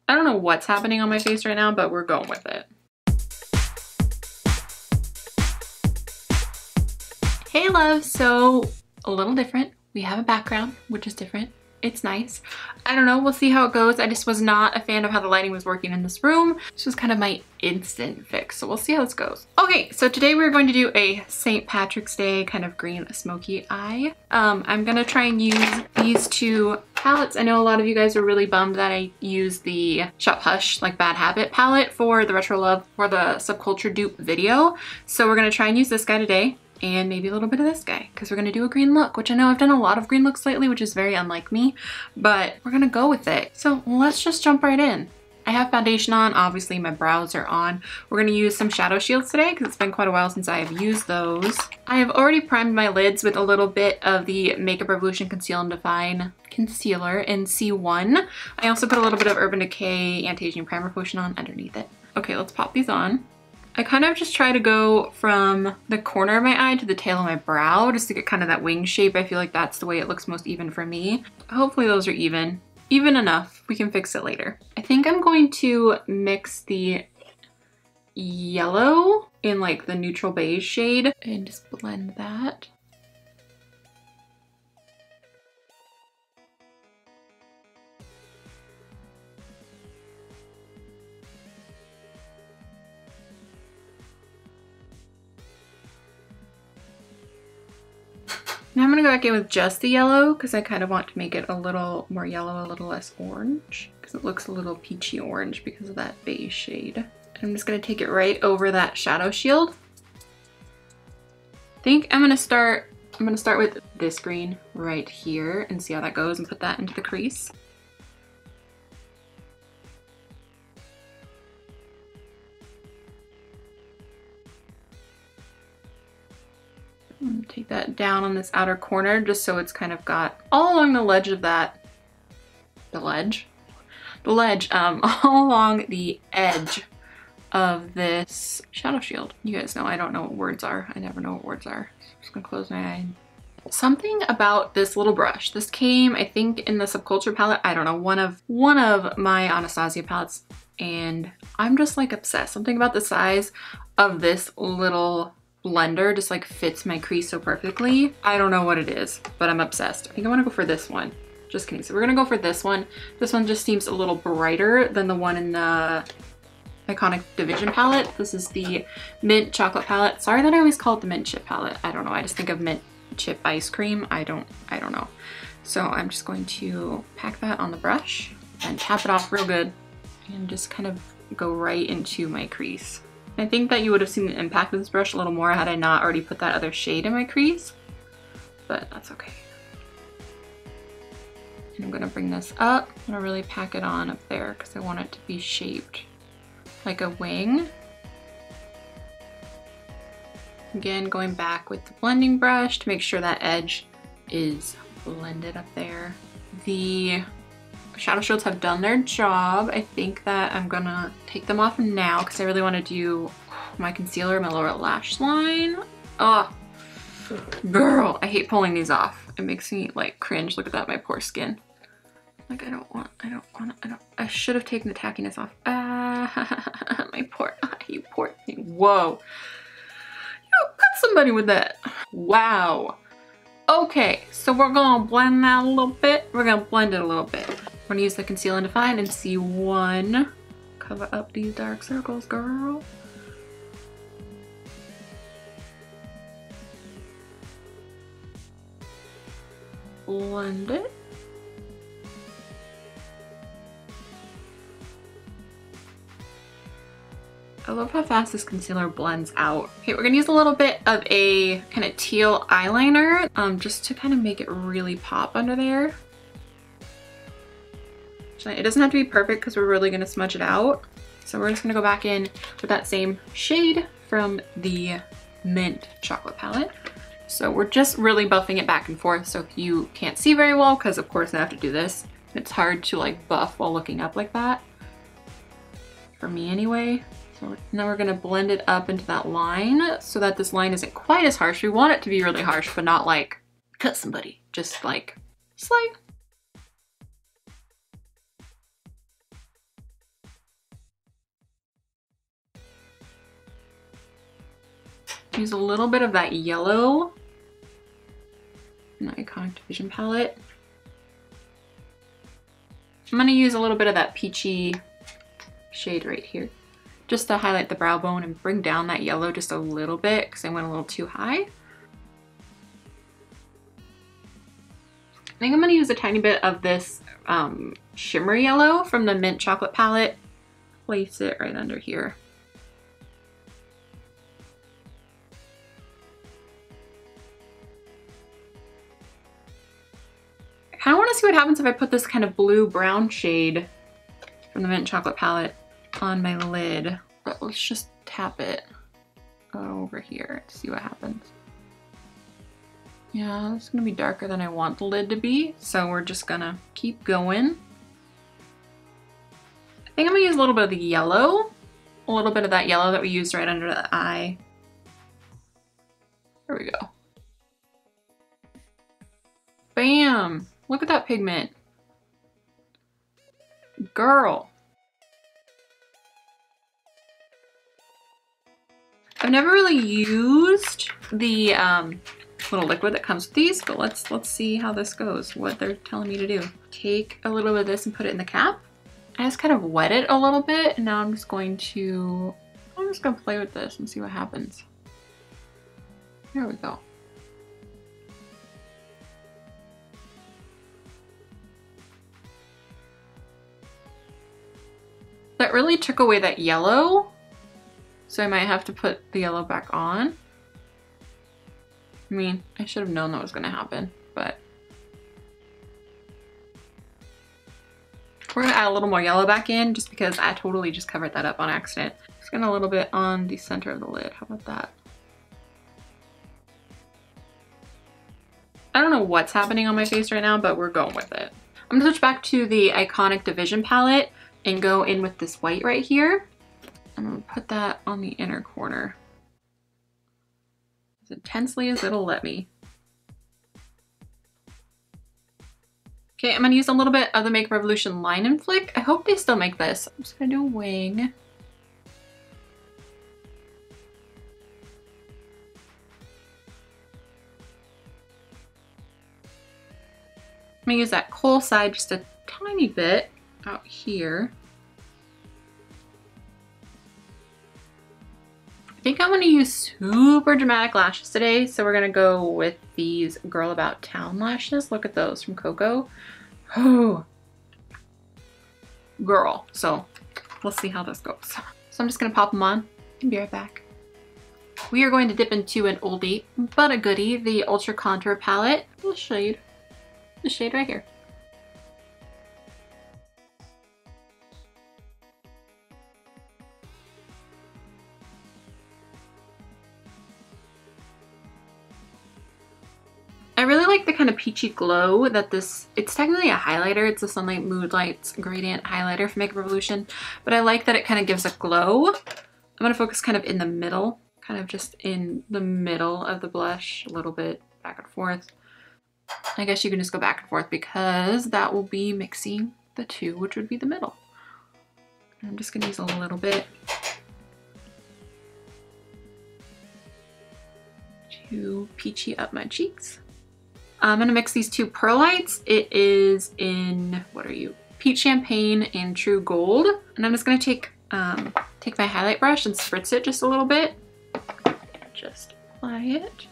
I don't know what's happening on my face right now, but we're going with it. Hey love, so a little different. We have a background, which is different. It's nice. I don't know, we'll see how it goes. I just was not a fan of how the lighting was working in this room. This was kind of my instant fix, so we'll see how this goes. Okay, so today we're going to do a St. Patrick's Day kind of green smoky eye. I'm gonna try and use these two palettes. I know a lot of you guys are really bummed that I used the Shop Hush like Bad Habit palette for the Retro Love for the Subculture dupe video. So we're gonna try and use this guy today, and maybe a little bit of this guy, because we're gonna do a green look, which I know I've done a lot of green looks lately, which is very unlike me, but we're gonna go with it. So let's just jump right in. I have foundation on, obviously my brows are on. We're gonna use some shadow shields today because it's been quite a while since I have used those. I have already primed my lids with a little bit of the Makeup Revolution Conceal and Define Concealer in C1. I also put a little bit of Urban Decay Anti-Aging Primer Potion on underneath it. Okay, let's pop these on. I kind of just try to go from the corner of my eye to the tail of my brow just to get kind of that wing shape. I feel like that's the way it looks most even for me. Hopefully those are even enough. We can fix it later. I think I'm going to mix the yellow in like the neutral beige shade and just blend that. Now I'm gonna go back in with just the yellow because I kind of want to make it a little more yellow, a little less orange, because it looks a little peachy orange because of that beige shade. And I'm just gonna take it right over that shadow shield. I think I'm gonna start with this green right here and see how that goes and put that into the crease. Take that down on this outer corner just so it's kind of got all along the ledge of that, all along the edge of this shadow shield. You guys know I don't know what words are. I never know what words are. So I'm just gonna close my eye. Something about this little brush. This came, I think, in the Subculture palette. I don't know, one of my Anastasia palettes, and I'm just like obsessed. Something about the size of this little blender just like fits my crease so perfectly. I don't know what it is, but I'm obsessed. I think I want to go for this one. Just kidding. So we're gonna go for this one. This one just seems a little brighter than the one in the Iconic Division palette. This is the Mint Chocolate palette. Sorry that I always call it the Mint Chip palette. I don't know. I just think of Mint Chip ice cream. I don't know. So I'm just going to pack that on the brush and tap it off real good and just kind of go right into my crease. I think that you would have seen the impact of this brush a little more had I not already put that other shade in my crease, but that's okay. And I'm gonna bring this up. I'm gonna really pack it on up there because I want it to be shaped like a wing. Again, going back with the blending brush to make sure that edge is blended up there. The shadow shields have done their job. I think that I'm gonna take them off now because I really want to do my concealer, my lower lash line. Oh, girl, I hate pulling these off. It makes me like cringe. Look at that, my poor skin. Like I should have taken the tackiness off. My poor eye, you poor thing. Whoa. You cut somebody with that. Wow. Okay, so we're gonna blend that a little bit. We're gonna blend it a little bit. We're gonna use the Conceal and Define in C1. Cover up these dark circles, girl. Blend it. I love how fast this concealer blends out. Okay, we're gonna use a little bit of a kind of teal eyeliner just to kind of make it really pop under there. It doesn't have to be perfect because we're really gonna smudge it out. So we're just gonna go back in with that same shade from the Mint Chocolate palette. So we're just really buffing it back and forth. So if you can't see very well, because of course I have to do this, it's hard to like buff while looking up like that. For me anyway. So now we're gonna blend it up into that line so that this line isn't quite as harsh. We want it to be really harsh, but not like cut somebody, just like slight. Use a little bit of that yellow in the Iconic Division palette. I'm gonna use a little bit of that peachy shade right here, just to highlight the brow bone and bring down that yellow just a little bit because I went a little too high. I think I'm gonna use a tiny bit of this shimmer yellow from the Mint Chocolate palette. Place it right under here. I kind of want to see what happens if I put this kind of blue-brown shade from the Mint Chocolate palette on my lid. But let's just tap it over here to see what happens. Yeah, it's gonna be darker than I want the lid to be, so we're just gonna keep going. I think I'm gonna use a little bit of the yellow, a little bit of that yellow that we used right under the eye. There we go. Bam! Look at that pigment. Girl. I've never really used the little liquid that comes with these, but let's see how this goes, what they're telling me to do. Take a little bit of this and put it in the cap. I just kind of wet it a little bit, and now I'm just gonna play with this and see what happens. There we go. That really took away that yellow, so I might have to put the yellow back on. I mean, I should have known that was gonna happen, but we're gonna add a little more yellow back in just because I totally just covered that up on accident. Just gonna a little bit on the center of the lid. How about that? I don't know what's happening on my face right now, but we're going with it. I'm gonna switch back to the Iconic Division palette and go in with this white right here. I'm gonna put that on the inner corner as intensely as it'll let me. Okay, I'm gonna use a little bit of the Makeup Revolution Line and Flick. I hope they still make this. I'm just gonna do a wing. I'm gonna use that kohl side just a tiny bit out here. I think I'm gonna use super dramatic lashes today, so we're gonna go with these Girl About Town lashes. Look at those from Koko. Oh, girl. So let's see how this goes. So I'm just gonna pop them on and be right back. We are going to dip into an oldie but a goodie, the Ultra Contour palette. The shade right here. I really like the kind of peachy glow that this, it's technically a highlighter. It's a Sunlight Mood Lights Gradient Highlighter from Makeup Revolution, but I like that it kind of gives a glow. I'm gonna focus kind of in the middle, kind of just in the middle of the blush, a little bit back and forth. I guess you can just go back and forth because that will be mixing the two, which would be the middle. And I'm just gonna use a little bit to peachy up my cheeks. I'm gonna mix these two pearl lights. It is in, what are you? Peach Champagne and True Gold. And I'm just gonna take my highlight brush and spritz it just a little bit. Just apply it.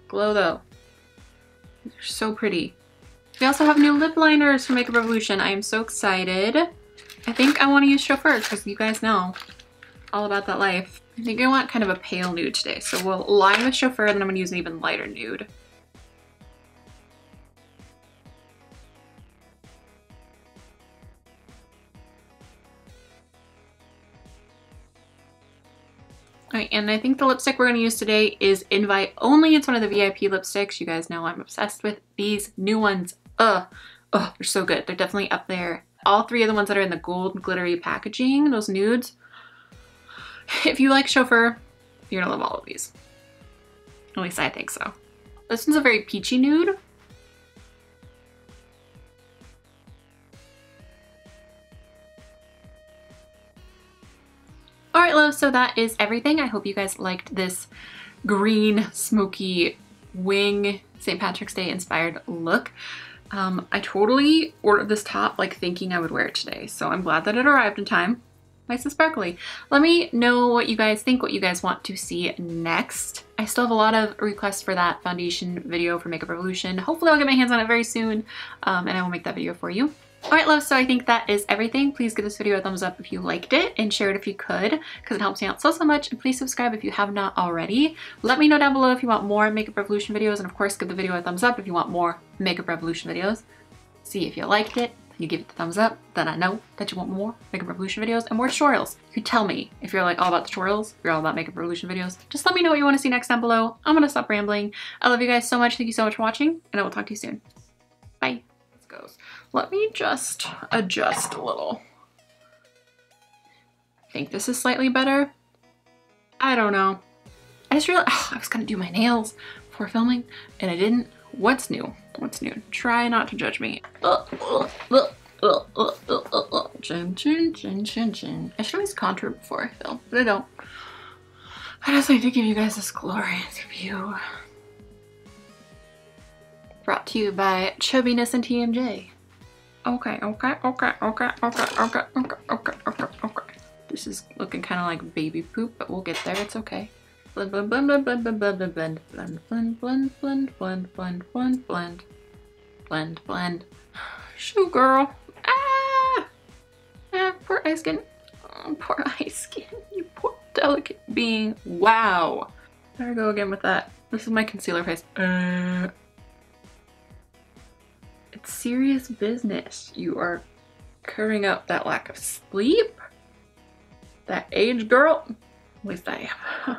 Glow though. They're so pretty. We also have new lip liners from Makeup Revolution. I am so excited. I think I want to use Chauffer because you guys know all about that life. I think I want kind of a pale nude today. So we'll line with Chauffer and then I'm going to use an even lighter nude. Alright, and I think the lipstick we're going to use today is Invite Only. It's one of the VIP lipsticks. You guys know I'm obsessed with these new ones. Ugh, they're so good. They're definitely up there. All three of the ones that are in the gold glittery packaging, those nudes. If you like Chauffer, you're gonna love all of these. At least I think so. This one's a very peachy nude. loves, so that is everything. I hope you guys liked this green smoky wing St. Patrick's Day inspired look. I totally ordered this top like thinking I would wear it today, so I'm glad that it arrived in time. Nice and sparkly. Let me know what you guys think, what you guys want to see next. I still have a lot of requests for that foundation video for Makeup Revolution. Hopefully I'll get my hands on it very soon, and I will make that video for you. All right, love, so I think that is everything. Please give this video a thumbs up if you liked it and share it if you could, because it helps me out so much. And please subscribe if you have not already. Let me know down below if you want more Makeup Revolution videos, and of course give the video a thumbs up if you want more Makeup Revolution videos. See if you liked it. You give it the thumbs up, then I know that you want more Makeup Revolution videos and more tutorials. You can tell me if you're like all about tutorials, if you're all about Makeup Revolution videos. Just let me know what you want to see next down below. I'm gonna stop rambling. I love you guys so much. Thank you so much for watching, and I will talk to you soon. Bye. Let's go. Let me just adjust a little. I think this is slightly better. I don't know. I just realized I was gonna do my nails before filming and I didn't. What's new? What's new? Try not to judge me. Chin, chin, chin, chin, chin. I should always contour before I film, but I don't. I just like to give you guys this glorious view. Brought to you by Chubbiness and TMJ. Okay. This is looking kind of like baby poop, but we'll get there. It's okay. Blend, blend, blend, blend, blend, blend, blend, blend, blend, blend, blend, blend, blend, blend, blend, blend, blend, blend. Shoo, girl. Ah! Poor eye skin. Oh, poor eye skin. You poor delicate being. Wow. There we go again with that. This is my concealer face. It's serious business. You are covering up that lack of sleep. That age, girl. At least I am.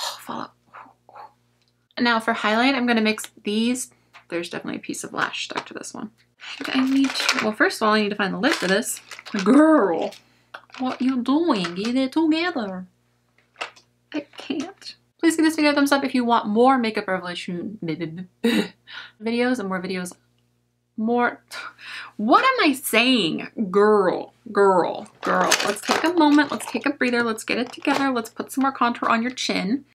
Oh, fall out. Now for highlight, I'm gonna mix these. There's definitely a piece of lash stuck to this one. I need to, well, first of all, I need to find the lip for this. Girl, what you doing? Get it together. I can't. Please give this video a thumbs up if you want more Makeup Revolution videos and more videos. What am I saying? Girl. Let's take a moment. Let's take a breather. Let's get it together. Let's put some more contour on your chin.